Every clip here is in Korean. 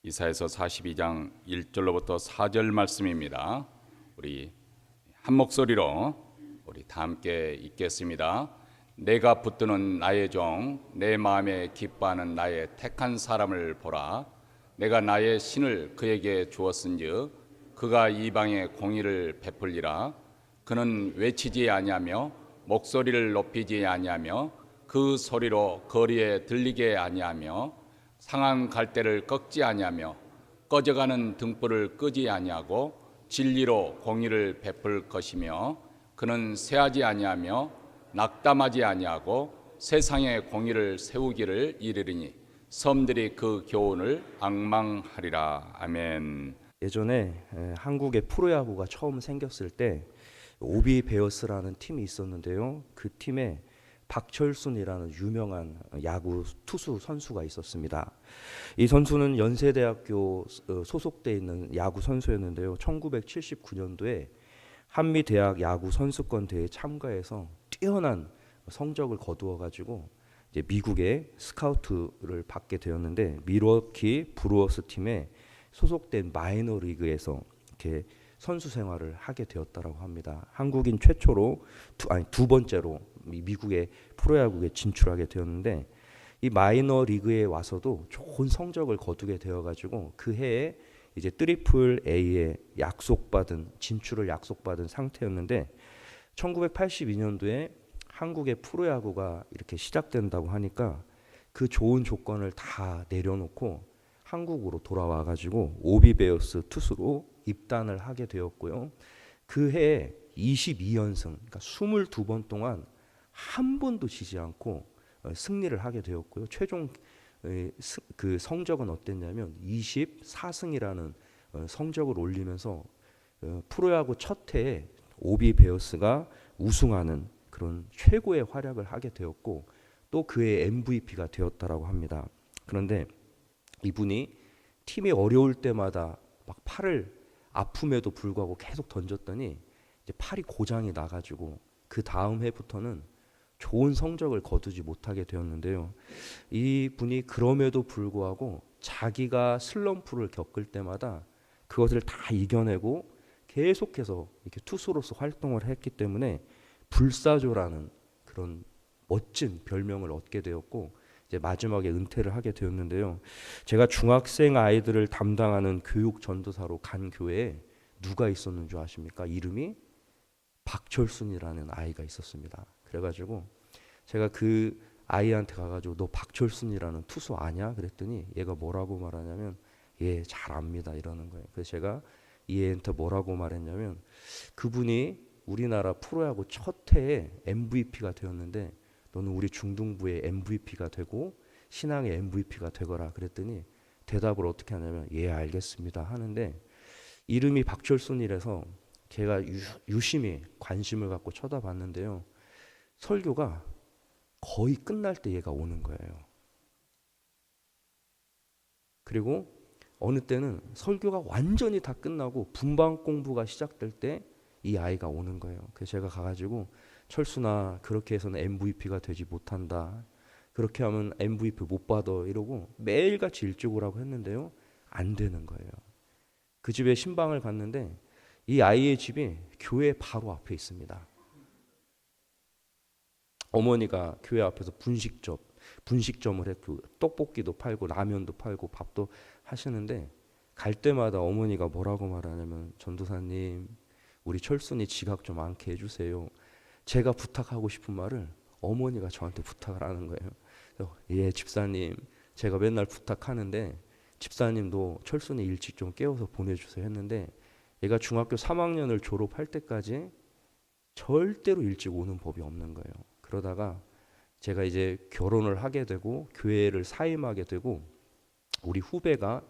이사야서 42장 1절로부터 4절 말씀입니다. 우리 한 목소리로 우리 다 함께 읽겠습니다. 내가 붙드는 나의 종, 내 마음에 기뻐하는 나의 택한 사람을 보라. 내가 나의 신을 그에게 주었은즉 그가 이방에 공의를 베풀리라. 그는 외치지 아니하며 목소리를 높이지 아니하며 그 소리로 거리에 들리게 아니하며 상한 갈대를 꺾지 아니하며 꺼져가는 등불을 끄지 아니하고 진리로 공의를 베풀 것이며 그는 쇠하지 아니하며 낙담하지 아니하고 세상에 공의를 세우기를 이르리니 섬들이 그 교훈을 앙망하리라. 아멘. 예전에 한국에 프로야구가 처음 생겼을 때 오비 베어스라는 팀이 있었는데요. 그 팀에 박철순이라는 유명한 야구 투수 선수가 있었습니다. 이 선수는 연세대학교 소속돼 있는 야구 선수였는데요. 1979년도에 한미대학 야구 선수권 대회에 참가해서 뛰어난 성적을 거두어 가지고 이제 미국의 스카우트를 받게 되었는데 밀워키 브루어스 팀에 소속된 마이너 리그에서 이렇게 선수 생활을 하게 되었다라고 합니다. 한국인 최초로 두 번째로 미국의 프로야구에 진출하게 되었는데 이 마이너 리그에 와서도 좋은 성적을 거두게 되어가지고 그 해에 이제 트리플 A에 진출을 약속받은 상태였는데 1982년도에 한국의 프로야구가 이렇게 시작된다고 하니까 그 좋은 조건을 다 내려놓고 한국으로 돌아와가지고 오비베어스 투수로 입단을 하게 되었고요. 그 해에 22연승, 그러니까 22번 동안 한 번도 지지 않고 승리를 하게 되었고요. 최종 그 성적은 어땠냐면 24승이라는 성적을 올리면서 프로야구 첫 해에 오비베어스가 우승하는 그런 최고의 활약을 하게 되었고 또 그의 MVP가 되었다라고 합니다. 그런데 이분이 팀이 어려울 때마다 막 팔을 아픔에도 불구하고 계속 던졌더니 이제 팔이 고장이 나가지고 그 다음 해부터는 좋은 성적을 거두지 못하게 되었는데요. 이분이 그럼에도 불구하고 자기가 슬럼프를 겪을 때마다 그것을 다 이겨내고 계속해서 이렇게 투수로서 활동을 했기 때문에 불사조라는 그런 멋진 별명을 얻게 되었고 이제 마지막에 은퇴를 하게 되었는데요. 제가 중학생 아이들을 담당하는 교육 전도사로 간 교회에 누가 있었는 줄 아십니까? 이름이 박철순이라는 아이가 있었습니다. 그래가지고 제가 그 아이한테 가가지고 너 박철순이라는 투수 아냐? 그랬더니 얘가 뭐라고 말하냐면 예, 잘 압니다 이러는 거예요. 그래서 제가 이 애한테 뭐라고 말했냐면 그분이 우리나라 프로야구 첫 해에 MVP가 되었는데 너는 우리 중등부의 MVP가 되고 신앙의 MVP가 되거라 그랬더니 대답을 어떻게 하냐면 예 알겠습니다 하는데 이름이 박철순이라서 제가 유심히 관심을 갖고 쳐다봤는데요. 설교가 거의 끝날 때 얘가 오는 거예요. 그리고 어느 때는 설교가 완전히 다 끝나고 분방 공부가 시작될 때 이 아이가 오는 거예요. 그래서 제가 가가지고 철순아 그렇게 해서는 MVP가 되지 못한다. 그렇게 하면 MVP 못 받아 이러고 매일같이 일찍 오라고 했는데요. 안 되는 거예요. 그 집에 신방을 갔는데 이 아이의 집이 교회 바로 앞에 있습니다. 어머니가 교회 앞에서 분식점을 했고 떡볶이도 팔고 라면도 팔고 밥도 하시는데 갈 때마다 어머니가 뭐라고 말하냐면 전도사님 우리 철순이 지각 좀 않게 해주세요. 제가 부탁하고 싶은 말을 어머니가 저한테 부탁을 하는 거예요. 그래서 예 집사님 제가 맨날 부탁하는데 집사님도 철순이 일찍 좀 깨워서 보내주세요 했는데 얘가 중학교 3학년을 졸업할 때까지 절대로 일찍 오는 법이 없는 거예요. 그러다가 제가 이제 결혼을 하게 되고 교회를 사임하게 되고 우리 후배가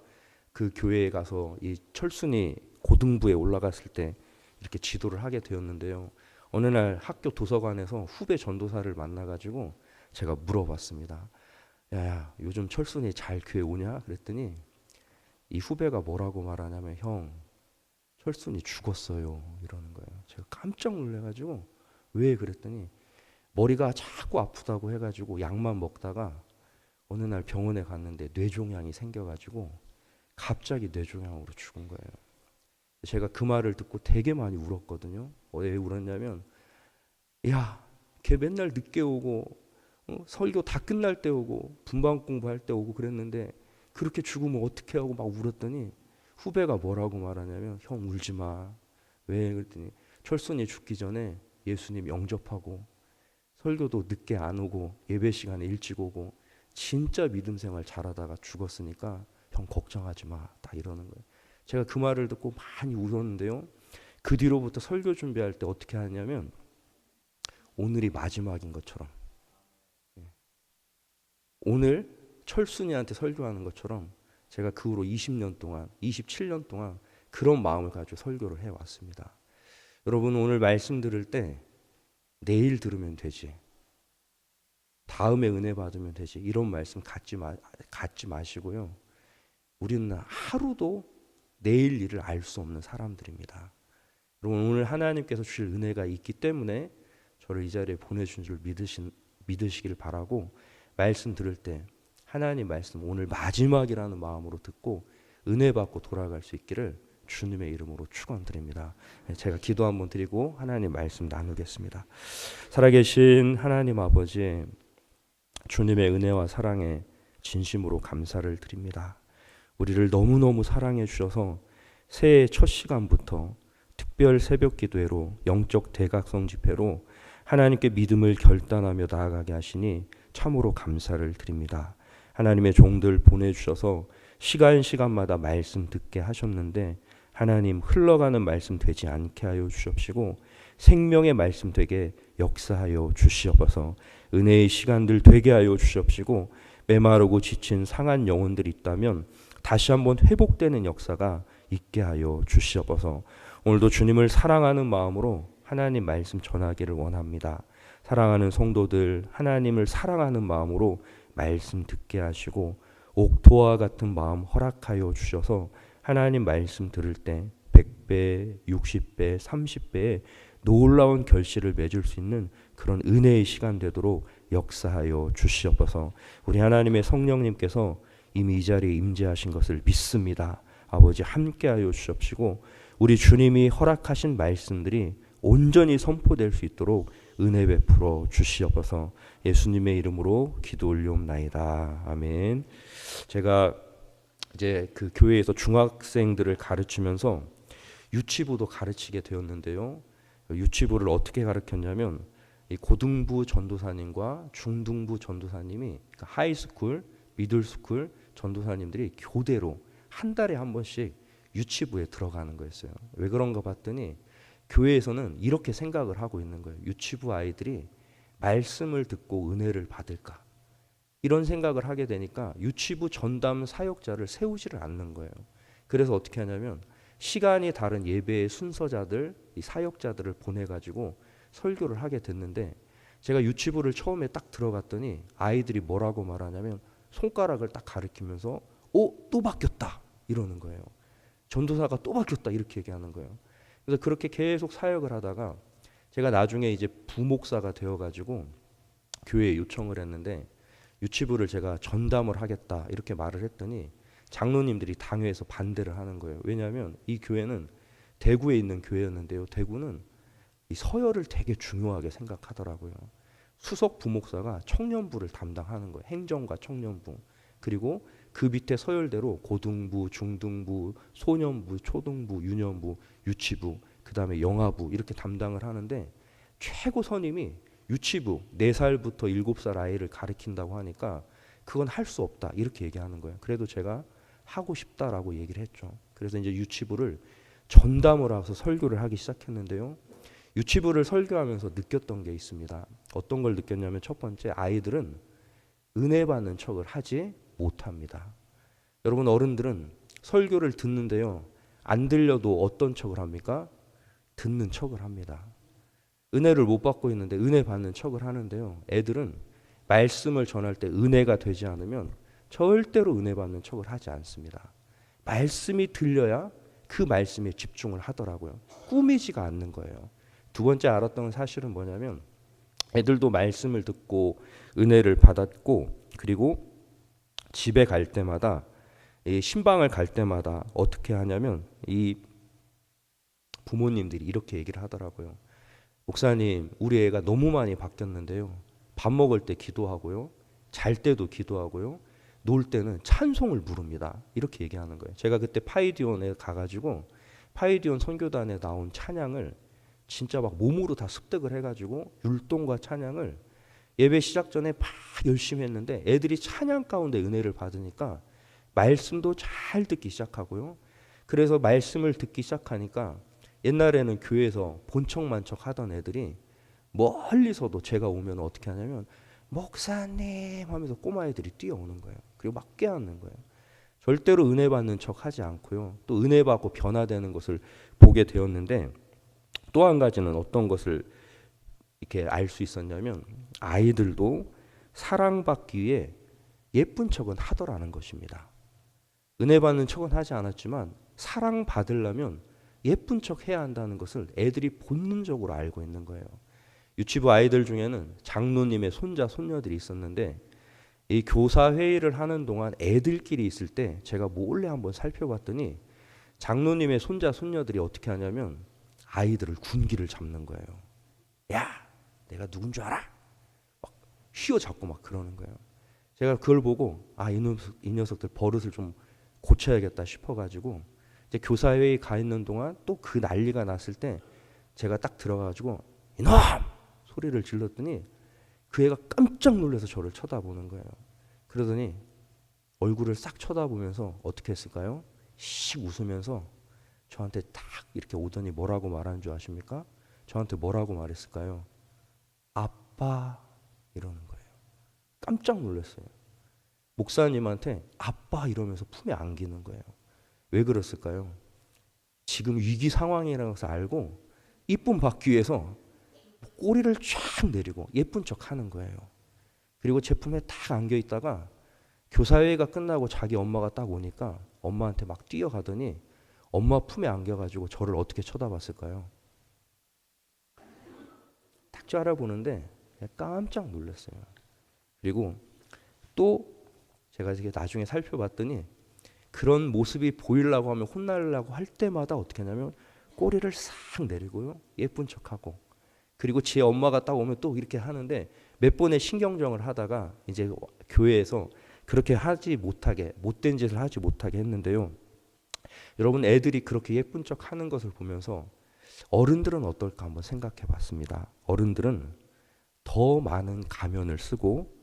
그 교회에 가서 이 철순이 고등부에 올라갔을 때 이렇게 지도를 하게 되었는데요. 어느 날 학교 도서관에서 후배 전도사를 만나가지고 제가 물어봤습니다. 야, 요즘 철순이 잘 교회 오냐? 그랬더니 이 후배가 뭐라고 말하냐면 형, 철순이 죽었어요. 이러는 거예요. 제가 깜짝 놀래가지고 왜 그랬더니 머리가 자꾸 아프다고 해가지고 약만 먹다가 어느 날 병원에 갔는데 뇌종양이 생겨가지고 갑자기 뇌종양으로 죽은 거예요. 제가 그 말을 듣고 되게 많이 울었거든요. 왜 울었냐면, 야, 걔 맨날 늦게 오고 설교 다 끝날 때 오고 분방 공부할 때 오고 그랬는데 그렇게 죽으면 어떻게 하고 막 울었더니 후배가 뭐라고 말하냐면, 형 울지 마. 왜? 그랬더니 철순이 죽기 전에 예수님 영접하고 설교도 늦게 안 오고 예배 시간에 일찍 오고 진짜 믿음 생활 잘하다가 죽었으니까 형 걱정하지 마. 다 이러는 거예요. 제가 그 말을 듣고 많이 울었는데요. 그 뒤로부터 설교 준비할 때 어떻게 하냐면 오늘이 마지막인 것처럼, 오늘 철순이한테 설교하는 것처럼 제가 그 후로 20년 동안, 27년 동안 그런 마음을 가지고 설교를 해왔습니다. 여러분, 오늘 말씀 들을 때 내일 들으면 되지, 다음에 은혜 받으면 되지, 이런 말씀 갖지 마시고요. 우리는 하루도 내일 일을 알 수 없는 사람들입니다. 여러분, 오늘 하나님께서 주실 은혜가 있기 때문에 저를 이 자리에 보내주신 줄 믿으시길 바라고, 말씀 들을 때 하나님 말씀 오늘 마지막이라는 마음으로 듣고 은혜 받고 돌아갈 수 있기를 주님의 이름으로 축원드립니다. 제가 기도 한번 드리고 하나님 말씀 나누겠습니다. 살아계신 하나님 아버지, 주님의 은혜와 사랑에 진심으로 감사를 드립니다. 우리를 너무너무 사랑해 주셔서 새해 첫 시간부터 특별 새벽 기도회로, 영적 대각성 집회로 하나님께 믿음을 결단하며 나아가게 하시니 참으로 감사를 드립니다. 하나님의 종들 보내주셔서 시간마다 말씀 듣게 하셨는데 하나님, 흘러가는 말씀 되지 않게 하여 주시옵시고 생명의 말씀 되게 역사하여 주시옵소서. 은혜의 시간들 되게 하여 주시옵시고 메마르고 지친 상한 영혼들이 있다면 다시 한번 회복되는 역사가 있게 하여 주시옵소서. 오늘도 주님을 사랑하는 마음으로 하나님 말씀 전하기를 원합니다. 사랑하는 성도들, 하나님을 사랑하는 마음으로 말씀 듣게 하시고 옥토와 같은 마음 허락하여 주셔서 하나님 말씀 들을 때 100배, 60배, 30배의 놀라운 결실을 맺을 수 있는 그런 은혜의 시간 되도록 역사하여 주시옵소서. 우리 하나님의 성령님께서 이미 이 자리에 임재하신 것을 믿습니다. 아버지, 함께하여 주시옵시고 우리 주님이 허락하신 말씀들이 온전히 선포될 수 있도록 은혜 베풀어 주시옵소서. 예수님의 이름으로 기도 올리옵나이다. 아멘. 제가 이제 그 교회에서 중학생들을 가르치면서 유치부도 가르치게 되었는데요. 유치부를 어떻게 가르쳤냐면 이 고등부 전도사님과 중등부 전도사님이, 그러니까 하이스쿨, 미들스쿨 전도사님들이 교대로 한 달에 한 번씩 유치부에 들어가는 거였어요. 왜 그런가 봤더니 교회에서는 이렇게 생각을 하고 있는 거예요. 유치부 아이들이 말씀을 듣고 은혜를 받을까, 이런 생각을 하게 되니까 유치부 전담 사역자를 세우지를 않는 거예요. 그래서 어떻게 하냐면 시간이 다른 예배의 순서자들, 이 사역자들을 보내가지고 설교를 하게 됐는데, 제가 유치부를 처음에 딱 들어갔더니 아이들이 뭐라고 말하냐면 손가락을 딱 가리키면서 또 바뀌었다 이러는 거예요. 전도사가 또 바뀌었다 이렇게 얘기하는 거예요. 그래서 그렇게 계속 사역을 하다가 제가 나중에 이제 부목사가 되어가지고 교회에 요청을 했는데 유치부를 제가 전담을 하겠다 이렇게 말을 했더니 장로님들이 당회에서 반대를 하는 거예요. 왜냐하면 이 교회는 대구에 있는 교회였는데요. 대구는 이 서열을 되게 중요하게 생각하더라고요. 수석 부목사가 청년부를 담당하는 거예요. 행정과 청년부. 그리고 그 밑에 서열대로 고등부, 중등부, 소년부, 초등부, 유년부, 유치부, 그 다음에 영아부 이렇게 담당을 하는데 최고 선임이 유치부 4살부터 7살 아이를 가르친다고 하니까 그건 할 수 없다 이렇게 얘기하는 거예요. 그래도 제가 하고 싶다라고 얘기를 했죠. 그래서 이제 유치부를 전담을 해서 설교를 하기 시작했는데요. 유치부를 설교하면서 느꼈던 게 있습니다. 어떤 걸 느꼈냐면 첫 번째, 아이들은 은혜 받는 척을 하지 못합니다. 여러분, 어른들은 설교를 듣는데요, 안 들려도 어떤 척을 합니까? 듣는 척을 합니다. 은혜를 못 받고 있는데 은혜 받는 척을 하는데요, 애들은 말씀을 전할 때 은혜가 되지 않으면 절대로 은혜 받는 척을 하지 않습니다. 말씀이 들려야 그 말씀에 집중을 하더라고요. 꾸미지가 않는 거예요. 두 번째 알았던 사실은 뭐냐면 애들도 말씀을 듣고 은혜를 받았고, 그리고 집에 갈 때마다 이 신방을 갈 때마다 어떻게 하냐면 이 부모님들이 이렇게 얘기를 하더라고요. 목사님, 우리 애가 너무 많이 바뀌었는데요. 밥 먹을 때 기도하고요. 잘 때도 기도하고요. 놀 때는 찬송을 부릅니다. 이렇게 얘기하는 거예요. 제가 그때 파이디온에 가가지고 파이디온 선교단에 나온 찬양을 진짜 막 몸으로 다 습득을 해가지고 율동과 찬양을 예배 시작 전에 막 열심히 했는데 애들이 찬양 가운데 은혜를 받으니까 말씀도 잘 듣기 시작하고요. 그래서 말씀을 듣기 시작하니까 옛날에는 교회에서 본척만척 하던 애들이 멀리서도 제가 오면 어떻게 하냐면 목사님 하면서 꼬마애들이 뛰어오는 거예요. 그리고 막 깨닫는 거예요. 절대로 은혜 받는 척 하지 않고요. 또 은혜 받고 변화되는 것을 보게 되었는데 또 한 가지는 어떤 것을 이렇게 알 수 있었냐면 아이들도 사랑받기 위해 예쁜 척은 하더라는 것입니다. 은혜 받는 척은 하지 않았지만 사랑받으려면 예쁜 척 해야 한다는 것을 애들이 본능적으로 알고 있는 거예요. 유치부 아이들 중에는 장로님의 손자 손녀들이 있었는데 이 교사 회의를 하는 동안 애들끼리 있을 때 제가 몰래 한번 살펴봤더니 장로님의 손자 손녀들이 어떻게 하냐면 아이들을 군기를 잡는 거예요. 야, 내가 누군 줄 알아? 막 휘어잡고 막 그러는 거예요. 제가 그걸 보고 이 녀석들 버릇을 좀 고쳐야겠다 싶어가지고 이제 교사회의 가 있는 동안 또 그 난리가 났을 때 제가 딱 들어가가지고 이놈! 소리를 질렀더니 그 애가 깜짝 놀라서 저를 쳐다보는 거예요. 그러더니 얼굴을 싹 쳐다보면서 어떻게 했을까요? 씩 웃으면서 저한테 딱 이렇게 오더니 뭐라고 말하는 줄 아십니까? 저한테 뭐라고 말했을까요? 아빠 이러는 거예요. 깜짝 놀랐어요. 목사님한테 아빠 이러면서 품에 안기는 거예요. 왜 그랬을까요? 지금 위기 상황이라는 것을 알고 이쁨 받기 위해서 꼬리를 쫙 내리고 예쁜 척 하는 거예요. 그리고 제 품에 딱 안겨 있다가 교사회의가 끝나고 자기 엄마가 딱 오니까 엄마한테 막 뛰어가더니 엄마 품에 안겨가지고 저를 어떻게 쳐다봤을까요? 딱 저 알아보는데 깜짝 놀랐어요. 그리고 또 제가 이게 나중에 살펴봤더니 그런 모습이 보이려고 하면 혼나려고 할 때마다 어떻게 하냐면 꼬리를 싹 내리고요. 예쁜 척하고 그리고 제 엄마가 딱 오면 또 이렇게 하는데 몇 번의 신경정을 하다가 이제 교회에서 그렇게 하지 못하게 못된 짓을 하지 못하게 했는데요. 여러분 애들이 그렇게 예쁜 척 하는 것을 보면서 어른들은 어떨까 한번 생각해 봤습니다. 어른들은 더 많은 가면을 쓰고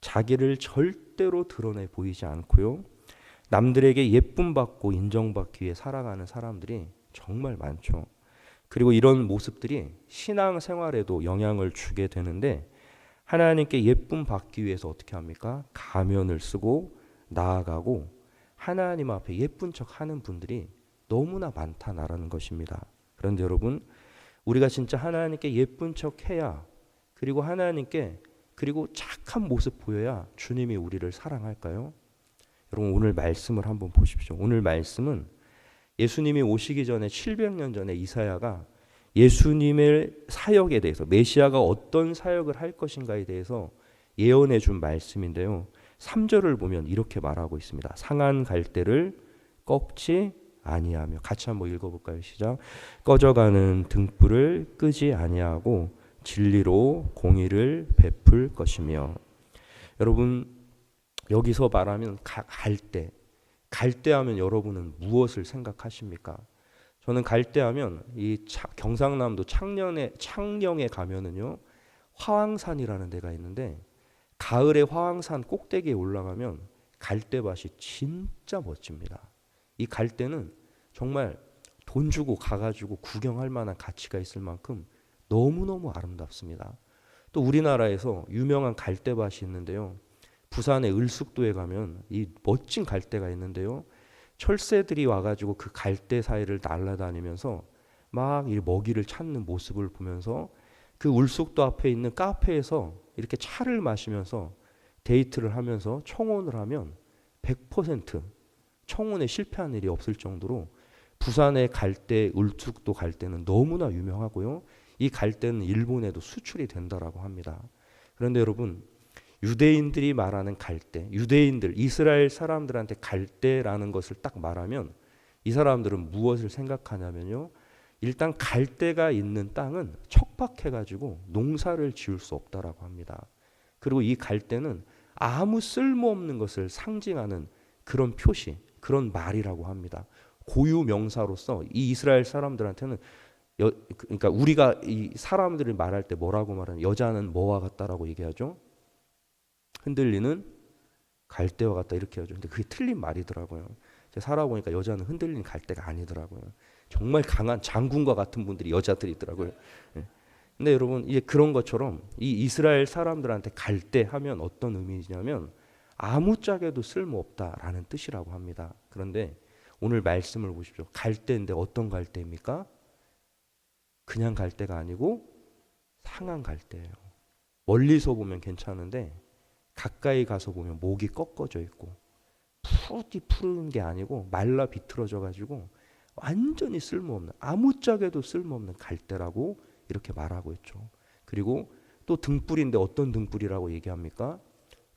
자기를 절대로 드러내 보이지 않고요. 남들에게 예쁨 받고 인정받기 위해 살아가는 사람들이 정말 많죠. 그리고 이런 모습들이 신앙 생활에도 영향을 주게 되는데 하나님께 예쁨 받기 위해서 어떻게 합니까? 가면을 쓰고 나아가고 하나님 앞에 예쁜 척 하는 분들이 너무나 많다라는 것입니다. 그런데 여러분 우리가 진짜 하나님께 예쁜 척 해야 그리고 하나님께 그리고 착한 모습 보여야 주님이 우리를 사랑할까요? 여러분 오늘 말씀을 한번 보십시오. 오늘 말씀은 예수님이 오시기 전에 700년 전에 이사야가 예수님의 사역에 대해서 메시아가 어떤 사역을 할 것인가에 대해서 예언해 준 말씀인데요. 3절을 보면 이렇게 말하고 있습니다. 상한 갈대를 꺾지 아니하며 같이 한번 읽어볼까요? 시작. 꺼져가는 등불을 끄지 아니하고 진리로 공의를 베풀 것이며 여러분 여기서 말하면 갈대하면 여러분은 무엇을 생각하십니까? 저는 갈대하면 이 경상남도 창녕에 가면은요 화왕산이라는 데가 있는데 가을에 화왕산 꼭대기에 올라가면 갈대밭이 진짜 멋집니다. 이 갈대는 정말 돈 주고 가가지고 구경할 만한 가치가 있을 만큼 너무너무 아름답습니다. 또 우리나라에서 유명한 갈대밭이 있는데요. 부산의 을숙도에 가면 이 멋진 갈대가 있는데요. 철새들이 와가지고 그 갈대 사이를 날아다니면서 막 이 먹이를 찾는 모습을 보면서 그 울숙도 앞에 있는 카페에서 이렇게 차를 마시면서 데이트를 하면서 청혼을 하면 100% 청혼에 실패한 일이 없을 정도로 부산의 갈대, 울숙도 갈대는 너무나 유명하고요. 이 갈대는 일본에도 수출이 된다라고 합니다. 그런데 여러분 유대인들이 말하는 갈대, 유대인들, 이스라엘 사람들한테 갈대라는 것을 딱 말하면 이 사람들은 무엇을 생각하냐면요. 일단 갈대가 있는 땅은 척박해가지고 농사를 지을 수 없다라고 합니다. 그리고 이 갈대는 아무 쓸모없는 것을 상징하는 그런 표시, 그런 말이라고 합니다. 고유 명사로서 이 이스라엘 사람들한테는 그러니까 우리가 이 사람들을 말할 때 뭐라고 말하는 여자는 뭐와 같다라고 얘기하죠? 흔들리는 갈대와 같다 이렇게 하죠. 근데 그게 틀린 말이더라고요. 제가 살아보니까 여자는 흔들리는 갈대가 아니더라고요. 정말 강한 장군과 같은 분들이 여자들이 있더라고요. 예. 근데 여러분 이제 그런 것처럼 이 이스라엘 사람들한테 갈대 하면 어떤 의미냐면 아무짝에도 쓸모없다라는 뜻이라고 합니다. 그런데 오늘 말씀을 보십시오. 갈대인데 어떤 갈대입니까? 그냥 갈대가 아니고 상한 갈대예요. 멀리서 보면 괜찮은데 가까이 가서 보면 목이 꺾어져 있고 푸르디 푸른 게 아니고 말라 비틀어져 가지고 완전히 쓸모없는 아무짝에도 쓸모없는 갈대라고 이렇게 말하고 있죠. 그리고 또 등불인데 어떤 등불이라고 얘기합니까?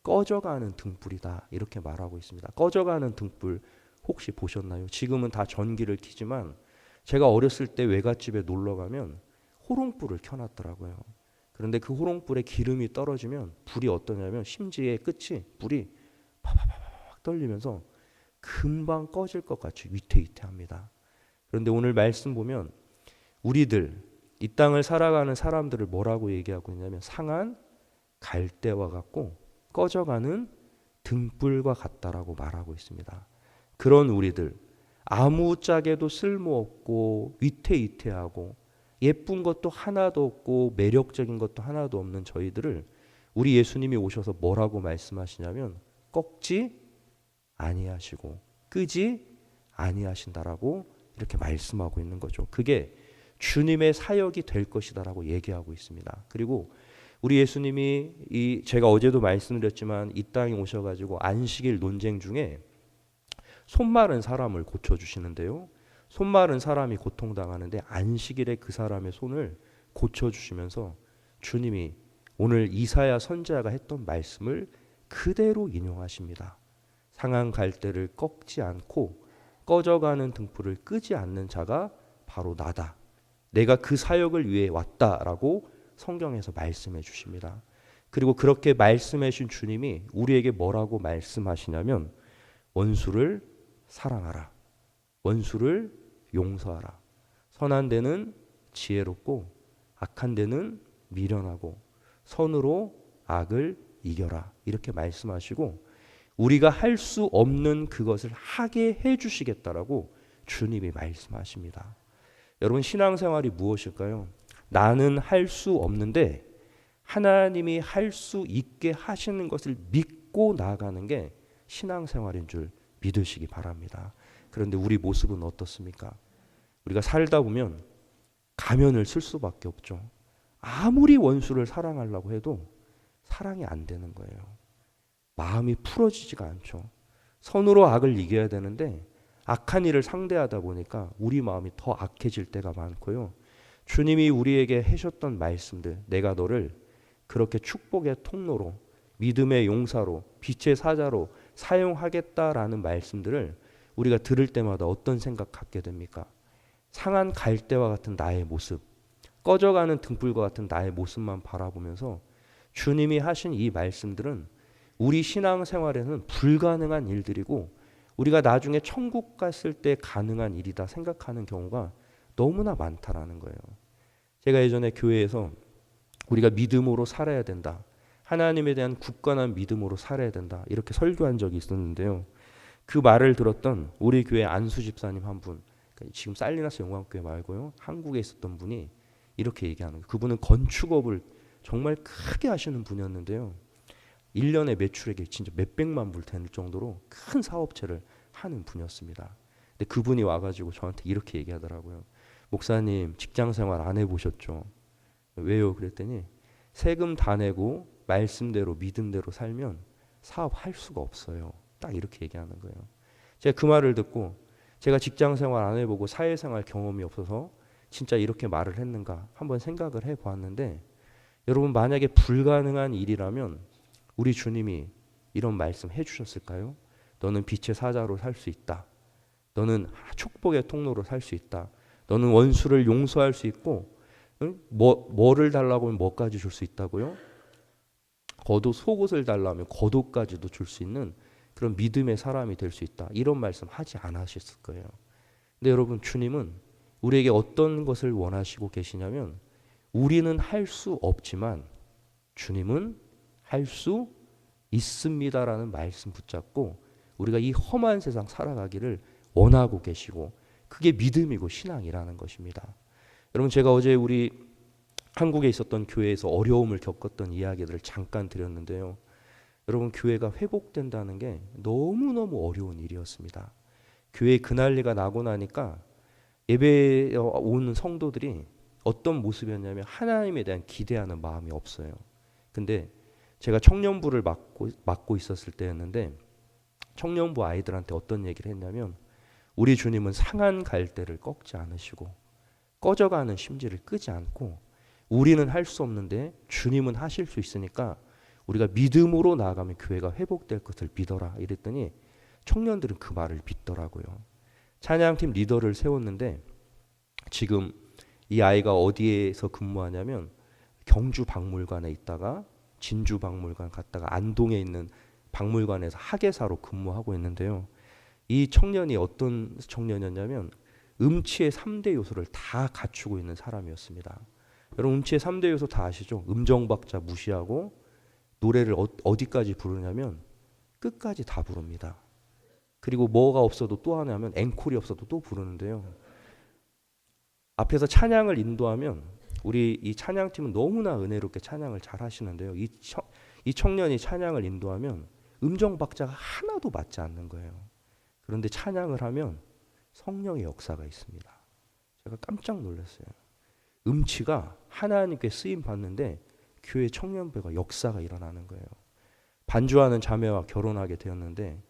꺼져가는 등불이다 이렇게 말하고 있습니다. 꺼져가는 등불 혹시 보셨나요? 지금은 다 전기를 켜지만 제가 어렸을 때 외갓집에 놀러 가면 호롱불을 켜놨더라고요. 그런데 그 호롱불에 기름이 떨어지면 불이 어떠냐면 심지의 끝이 불이 팍팍팍 떨리면서 금방 꺼질 것 같이 위태위태합니다. 그런데 오늘 말씀 보면 우리들 이 땅을 살아가는 사람들을 뭐라고 얘기하고 있냐면 상한 갈대와 같고 꺼져가는 등불과 같다라고 말하고 있습니다. 그런 우리들 아무짝에도 쓸모없고 위태위태하고 예쁜 것도 하나도 없고 매력적인 것도 하나도 없는 저희들을 우리 예수님이 오셔서 뭐라고 말씀하시냐면 꺾지 아니하시고 끄지 아니하신다라고 이렇게 말씀하고 있는 거죠. 그게 주님의 사역이 될 것이다라고 얘기하고 있습니다. 그리고 우리 예수님이 제가 어제도 말씀드렸지만 이 땅에 오셔가지고 안식일 논쟁 중에 손 마른 사람을 고쳐주시는데요. 손 마른 사람이 고통당하는데 안식일에 그 사람의 손을 고쳐주시면서 주님이 오늘 이사야 선지자가 했던 말씀을 그대로 인용하십니다. 상한 갈대를 꺾지 않고 꺼져가는 등불을 끄지 않는 자가 바로 나다. 내가 그 사역을 위해 왔다라고 성경에서 말씀해 주십니다. 그리고 그렇게 말씀해 주신 주님이 우리에게 뭐라고 말씀하시냐면 원수를 사랑하라. 원수를 용서하라. 선한 데는 지혜롭고 악한 데는 미련하고 선으로 악을 이겨라. 이렇게 말씀하시고 우리가 할 수 없는 그것을 하게 해 주시겠다라고 주님이 말씀하십니다. 여러분 신앙생활이 무엇일까요? 나는 할 수 없는데 하나님이 할 수 있게 하시는 것을 믿고 나아가는 게 신앙생활인 줄 믿으시기 바랍니다. 그런데 우리 모습은 어떻습니까? 우리가 살다 보면 가면을 쓸 수밖에 없죠. 아무리 원수를 사랑하려고 해도 사랑이 안 되는 거예요. 마음이 풀어지지가 않죠. 선으로 악을 이겨야 되는데 악한 일을 상대하다 보니까 우리 마음이 더 악해질 때가 많고요. 주님이 우리에게 하셨던 말씀들, 내가 너를 그렇게 축복의 통로로, 믿음의 용사로, 빛의 사자로 사용하겠다라는 말씀들을 우리가 들을 때마다 어떤 생각 갖게 됩니까? 상한 갈대와 같은 나의 모습, 꺼져가는 등불과 같은 나의 모습만 바라보면서 주님이 하신 이 말씀들은 우리 신앙생활에는 불가능한 일들이고 우리가 나중에 천국 갔을 때 가능한 일이다 생각하는 경우가 너무나 많다라는 거예요. 제가 예전에 교회에서 우리가 믿음으로 살아야 된다. 하나님에 대한 굳건한 믿음으로 살아야 된다. 이렇게 설교한 적이 있었는데요. 그 말을 들었던 우리 교회 안수 집사님 한 분, 지금 살리나스 영광교회 말고요. 한국에 있었던 분이 이렇게 얘기하는 거예요. 그분은 건축업을 정말 크게 하시는 분이었는데요. 1년에 매출액이 진짜 몇백만 불 되는 정도로 큰 사업체를 하는 분이었습니다. 근데 그분이 와가지고 저한테 이렇게 얘기하더라고요. 목사님 직장생활 안 해보셨죠? 왜요? 그랬더니 세금 다 내고 말씀대로 믿음대로 살면 사업할 수가 없어요. 딱 이렇게 얘기하는 거예요. 제가 그 말을 듣고 제가 직장생활 안 해보고 사회생활 경험이 없어서 진짜 이렇게 말을 했는가 한번 생각을 해보았는데 여러분 만약에 불가능한 일이라면 우리 주님이 이런 말씀 해주셨을까요? 너는 빛의 사자로 살 수 있다. 너는 축복의 통로로 살 수 있다. 너는 원수를 용서할 수 있고, 응? 뭐를 달라고 하면 뭐까지 줄 수 있다고요? 속옷을 달라면 겉옷까지도 줄 수 있는 그런 믿음의 사람이 될 수 있다. 이런 말씀 하지 않으셨을 거예요. 근데 여러분, 주님은 우리에게 어떤 것을 원하시고 계시냐면, 우리는 할 수 없지만 주님은 할 수 있습니다라는 말씀 붙잡고 우리가 이 험한 세상 살아가기를 원하고 계시고, 그게 믿음이고 신앙이라는 것입니다. 여러분, 제가 어제 우리 한국에 있었던 교회에서 어려움을 겪었던 이야기들을 잠깐 드렸는데요. 여러분, 교회가 회복된다는 게 너무너무 어려운 일이었습니다. 교회에 그 난리가 나고 나니까 예배에 오는 성도들이 어떤 모습이었냐면 하나님에 대한 기대하는 마음이 없어요. 근데 제가 청년부를 맡고 있었을 때였는데, 청년부 아이들한테 어떤 얘기를 했냐면, 우리 주님은 상한 갈대를 꺾지 않으시고 꺼져가는 심지를 끄지 않고, 우리는 할 수 없는데 주님은 하실 수 있으니까 우리가 믿음으로 나아가면 교회가 회복될 것을 믿어라 이랬더니 청년들은 그 말을 믿더라고요. 찬양팀 리더를 세웠는데 지금 이 아이가 어디에서 근무하냐면 경주 박물관에 있다가 진주 박물관 갔다가 안동에 있는 박물관에서 학예사로 근무하고 있는데요. 이 청년이 어떤 청년이었냐면 음치의 3대 요소를 다 갖추고 있는 사람이었습니다. 여러분, 음치의 3대 요소 다 아시죠? 음정박자 무시하고 노래를 어디까지 부르냐면 끝까지 다 부릅니다. 그리고 뭐가 없어도 또 하냐면 앵콜이 없어도 또 부르는데요. 앞에서 찬양을 인도하면 우리 이 찬양팀은 너무나 은혜롭게 찬양을 잘 하시는데요. 이 청년이 찬양을 인도하면 음정박자가 하나도 맞지 않는 거예요. 그런데 찬양을 하면 성령의 역사가 있습니다. 제가 깜짝 놀랐어요. 음치가 하나님께 쓰임 받는데 교회 청년부가 역사가 일어나는 거예요. 반주하는 자매와 결혼하게 되었는데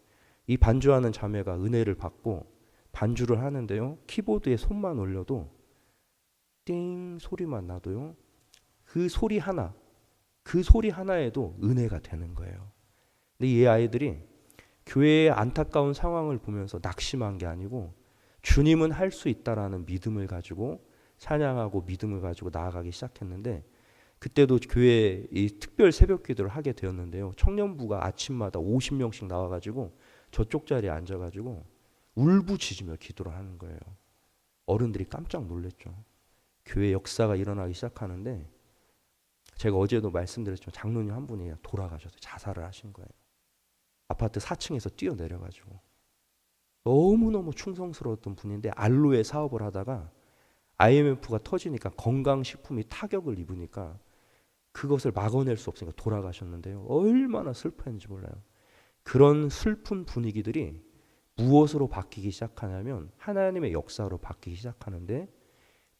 이 반주하는 자매가 은혜를 받고 반주를 하는데요. 키보드에 손만 올려도 띵 소리만 나도요. 그 소리 하나에도 은혜가 되는 거예요. 근데 이 아이들이 교회의 안타까운 상황을 보면서 낙심한 게 아니고 주님은 할 수 있다라는 믿음을 가지고 찬양하고 믿음을 가지고 나아가기 시작했는데, 그때도 교회에 이 특별 새벽 기도를 하게 되었는데요. 청년부가 아침마다 50명씩 나와가지고 저쪽 자리에 앉아가지고 울부짖으며 기도를 하는 거예요. 어른들이 깜짝 놀랐죠. 교회 역사가 일어나기 시작하는데, 제가 어제도 말씀드렸지만 장로님 한 분이 돌아가셔서 자살을 하신 거예요. 아파트 4층에서 뛰어내려가지고. 너무너무 충성스러웠던 분인데 알로에 사업을 하다가 IMF가 터지니까 건강식품이 타격을 입으니까 그것을 막아낼 수 없으니까 돌아가셨는데요. 얼마나 슬퍼했는지 몰라요. 그런 슬픈 분위기들이 무엇으로 바뀌기 시작하냐면 하나님의 역사로 바뀌기 시작하는데,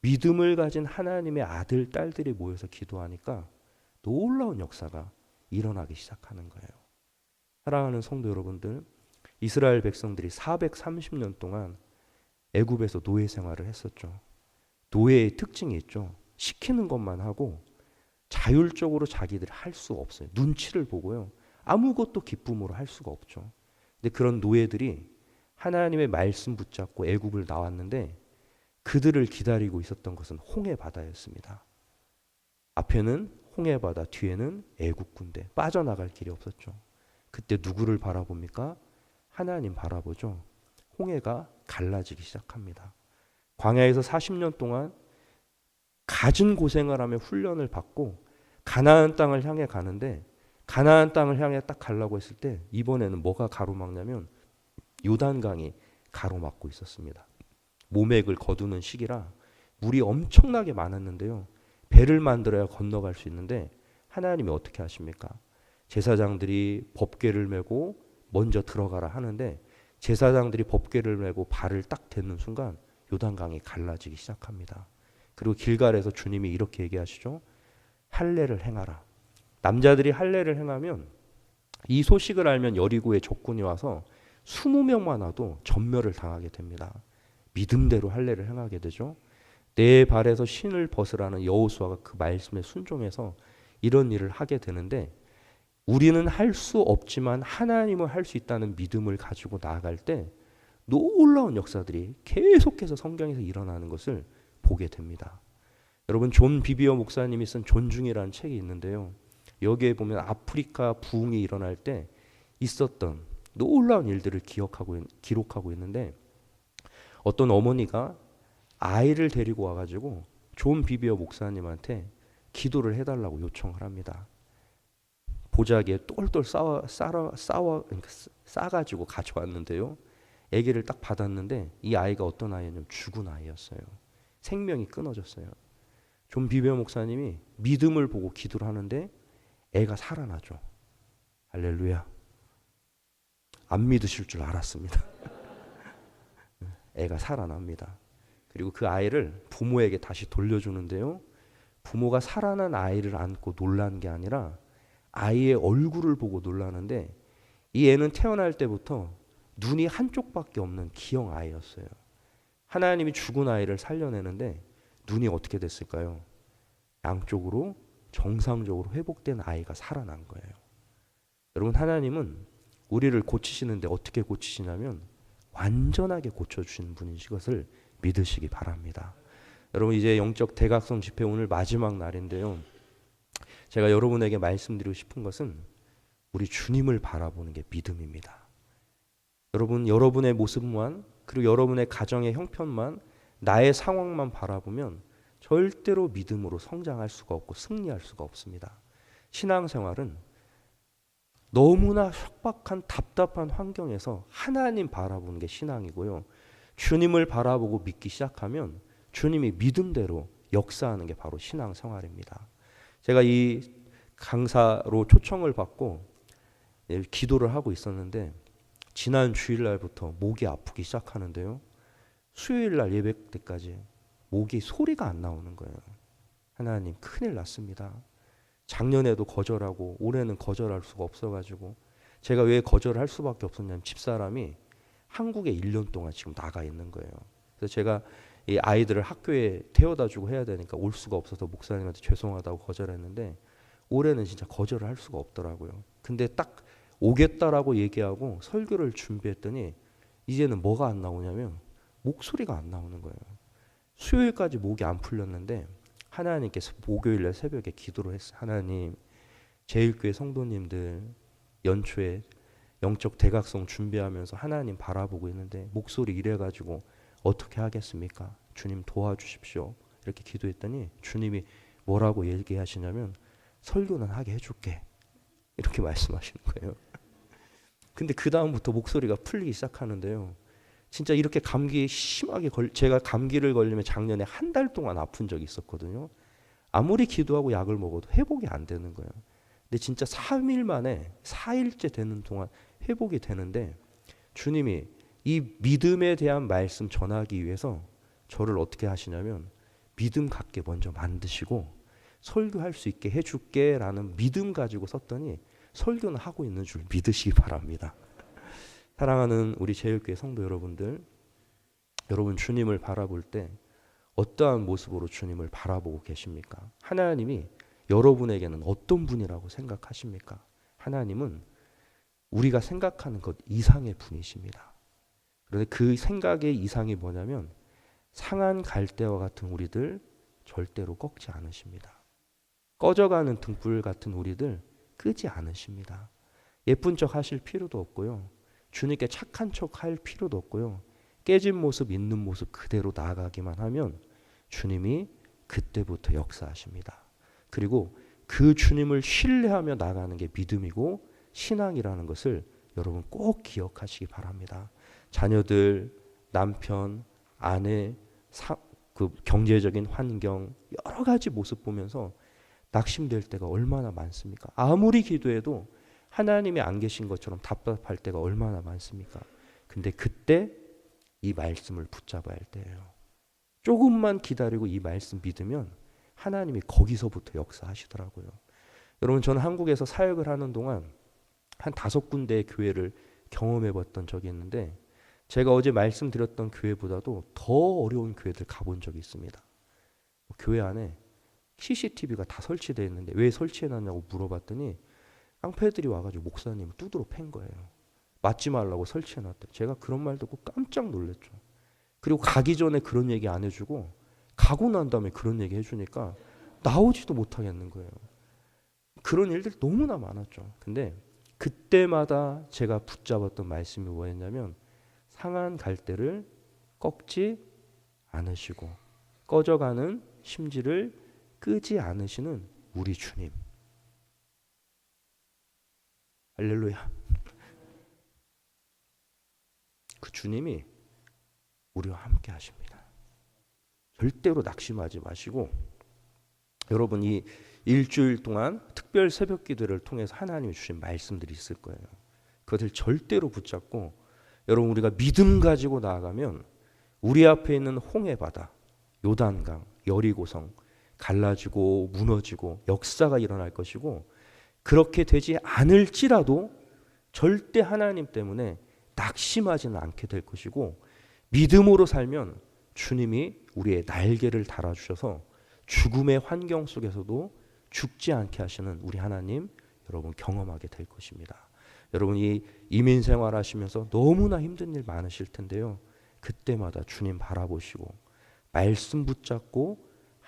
믿음을 가진 하나님의 아들, 딸들이 모여서 기도하니까 놀라운 역사가 일어나기 시작하는 거예요. 사랑하는 성도 여러분들, 이스라엘 백성들이 430년 동안 애굽에서 노예 생활을 했었죠. 노예의 특징이 있죠. 시키는 것만 하고 자율적으로 자기들이 할 수 없어요. 눈치를 보고요. 아무것도 기쁨으로 할 수가 없죠. 근데 그런 노예들이 하나님의 말씀 붙잡고 애굽을 나왔는데 그들을 기다리고 있었던 것은 홍해 바다였습니다. 앞에는 홍해 바다, 뒤에는 애굽 군대. 빠져나갈 길이 없었죠. 그때 누구를 바라봅니까? 하나님 바라보죠. 홍해가 갈라지기 시작합니다. 광야에서 40년 동안 갖은 고생을 하며 훈련을 받고 가나안 땅을 향해 가는데, 가나안 땅을 향해 딱 가려고 했을 때 이번에는 뭐가 가로막냐면 요단강이 가로막고 있었습니다. 모맥을 거두는 시기라 물이 엄청나게 많았는데요. 배를 만들어야 건너갈 수 있는데 하나님이 어떻게 하십니까? 제사장들이 법궤를 메고 먼저 들어가라 하는데 제사장들이 법궤를 메고 발을 딱 댔는 순간 요단강이 갈라지기 시작합니다. 그리고 길갈에서 주님이 이렇게 얘기하시죠. 할례를 행하라. 남자들이 할례를 행하면, 이 소식을 알면 여리고의 적군이 와서 20명만 와도 전멸을 당하게 됩니다. 믿음대로 할례를 행하게 되죠. 내 발에서 신을 벗으라는 여호수아가 그 말씀에 순종해서 이런 일을 하게 되는데, 우리는 할 수 없지만 하나님은 할 수 있다는 믿음을 가지고 나아갈 때 놀라운 역사들이 계속해서 성경에서 일어나는 것을 보게 됩니다. 여러분, 존 비비어 목사님이 쓴 존중이라는 책이 있는데요. 여기에 보면 아프리카 부흥이 일어날 때 있었던 놀라운 일들을 기록하고 있는데, 어떤 어머니가 아이를 데리고 와가지고 존 비비어 목사님한테 기도를 해달라고 요청을 합니다. 보자기에 똘똘 싸가지고 가져왔는데요. 아기를 딱 받았는데 이 아이가 어떤 아이냐면 죽은 아이였어요. 생명이 끊어졌어요. 존 비비어 목사님이 믿음을 보고 기도를 하는데 애가 살아나죠. 할렐루야. 안 믿으실 줄 알았습니다. 애가 살아납니다. 그리고 그 아이를 부모에게 다시 돌려주는데요. 부모가 살아난 아이를 안고 놀란 게 아니라 아이의 얼굴을 보고 놀라는데, 이 애는 태어날 때부터 눈이 한쪽밖에 없는 기형 아이였어요. 하나님이 죽은 아이를 살려내는데 눈이 어떻게 됐을까요? 양쪽으로 정상적으로 회복된 아이가 살아난 거예요. 여러분, 하나님은 우리를 고치시는데 어떻게 고치시냐면 완전하게 고쳐주시는 분이신 것을 믿으시기 바랍니다. 여러분, 이제 영적 대각성 집회 오늘 마지막 날인데요. 제가 여러분에게 말씀드리고 싶은 것은 우리 주님을 바라보는 게 믿음입니다. 여러분, 여러분의 모습만, 그리고 여러분의 가정의 형편만, 나의 상황만 바라보면 절대로 믿음으로 성장할 수가 없고 승리할 수가 없습니다. 신앙생활은 너무나 척박한 답답한 환경에서 하나님 바라보는 게 신앙이고요. 주님을 바라보고 믿기 시작하면 주님이 믿음대로 역사하는 게 바로 신앙생활입니다. 제가 이 강사로 초청을 받고 기도를 하고 있었는데, 지난 주일날부터 목이 아프기 시작하는데요. 수요일날 예배 때까지 목이 소리가 안 나오는 거예요. 하나님, 큰일 났습니다. 작년에도 거절하고 올해는 거절할 수가 없어가지고, 제가 왜 거절을 할 수밖에 없었냐면 집사람이 한국에 1년 동안 지금 나가 있는 거예요. 그래서 제가 이 아이들을 학교에 태워다주고 해야 되니까 올 수가 없어서 목사님한테 죄송하다고 거절했는데, 올해는 진짜 거절을 할 수가 없더라고요. 근데 딱 오겠다라고 얘기하고 설교를 준비했더니 이제는 뭐가 안 나오냐면 목소리가 안 나오는 거예요. 수요일까지 목이 안 풀렸는데 하나님께서 목요일날 새벽에 기도를 했어요. 하나님, 제일교회 성도님들 연초에 영적 대각성 준비하면서 하나님 바라보고 있는데 목소리 이래가지고 어떻게 하겠습니까? 주님 도와주십시오. 이렇게 기도했더니 주님이 뭐라고 얘기하시냐면 설교는 하게 해줄게. 이렇게 말씀하시는 거예요. 근데 그 다음부터 목소리가 풀리기 시작하는데요. 진짜 이렇게 감기 심하게 제가 감기를 걸리면 작년에 한 달 동안 아픈 적이 있었거든요. 아무리 기도하고 약을 먹어도 회복이 안 되는 거예요. 근데 진짜 3일 만에 4일째 되는 동안 회복이 되는데, 주님이 이 믿음에 대한 말씀 전하기 위해서 저를 어떻게 하시냐면 믿음 갖게 먼저 만드시고 설교할 수 있게 해줄게 라는 믿음 가지고 썼더니 설교는 하고 있는 줄 믿으시기 바랍니다. 사랑하는 우리 제일교회 성도 여러분들, 여러분 주님을 바라볼 때 어떠한 모습으로 주님을 바라보고 계십니까? 하나님이 여러분에게는 어떤 분이라고 생각하십니까? 하나님은 우리가 생각하는 것 이상의 분이십니다. 그런데 그 생각의 이상이 뭐냐면 상한 갈대와 같은 우리들 절대로 꺾지 않으십니다. 꺼져가는 등불 같은 우리들 끄지 않으십니다. 예쁜 척 하실 필요도 없고요. 주님께 착한 척 할 필요도 없고요. 깨진 모습, 있는 모습 그대로 나아가기만 하면 주님이 그때부터 역사하십니다. 그리고 그 주님을 신뢰하며 나가는 게 믿음이고 신앙이라는 것을 여러분 꼭 기억하시기 바랍니다. 자녀들, 남편, 아내, 그 경제적인 환경 여러 가지 모습 보면서 낙심될 때가 얼마나 많습니까? 아무리 기도해도 하나님이 안 계신 것처럼 답답할 때가 얼마나 많습니까? 근데 그때 이 말씀을 붙잡아야 할 때예요. 조금만 기다리고 이 말씀 믿으면 하나님이 거기서부터 역사하시더라고요. 여러분, 저는 한국에서 사역을 하는 동안 한 5군데의 교회를 경험해 봤던 적이 있는데, 제가 어제 말씀드렸던 교회보다도 더 어려운 교회들 가본 적이 있습니다. 교회 안에 CCTV가 다 설치되어 있는데 왜 설치해놨냐고 물어봤더니 깡패들이 와가지고 목사님 두드러 팬 거예요. 맞지 말라고 설치해놨대. 제가 그런 말 듣고 깜짝 놀랐죠. 그리고 가기 전에 그런 얘기 안 해주고 가고 난 다음에 그런 얘기 해주니까 나오지도 못하겠는 거예요. 그런 일들이 너무나 많았죠. 근데 그때마다 제가 붙잡았던 말씀이 뭐였냐면 상한 갈대를 꺾지 않으시고 꺼져가는 심지를 끄지 않으시는 우리 주님. 할렐루야. 그 주님이 우리와 함께 하십니다. 절대로 낙심하지 마시고 여러분 이 일주일 동안 특별 새벽 기도를 통해서 하나님이 주신 말씀들이 있을 거예요. 그것을 절대로 붙잡고 여러분 우리가 믿음 가지고 나아가면 우리 앞에 있는 홍해 바다, 요단강, 여리고성 갈라지고 무너지고 역사가 일어날 것이고 그렇게 되지 않을지라도 절대 하나님 때문에 낙심하지는 않게 될 것이고 믿음으로 살면 주님이 우리의 날개를 달아주셔서 죽음의 환경 속에서도 죽지 않게 하시는 우리 하나님 여러분 경험하게 될 것입니다. 여러분 이 이민 생활하시면서 너무나 힘든 일 많으실 텐데요. 그때마다 주님 바라보시고 말씀 붙잡고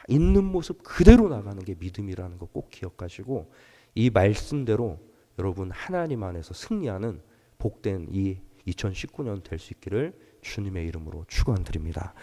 있는 모습 그대로 나가는 게 믿음이라는 거 꼭 기억하시고 이 말씀대로 여러분 하나님 안에서 승리하는 복된 이 2019년 될 수 있기를 주님의 이름으로 축원드립니다.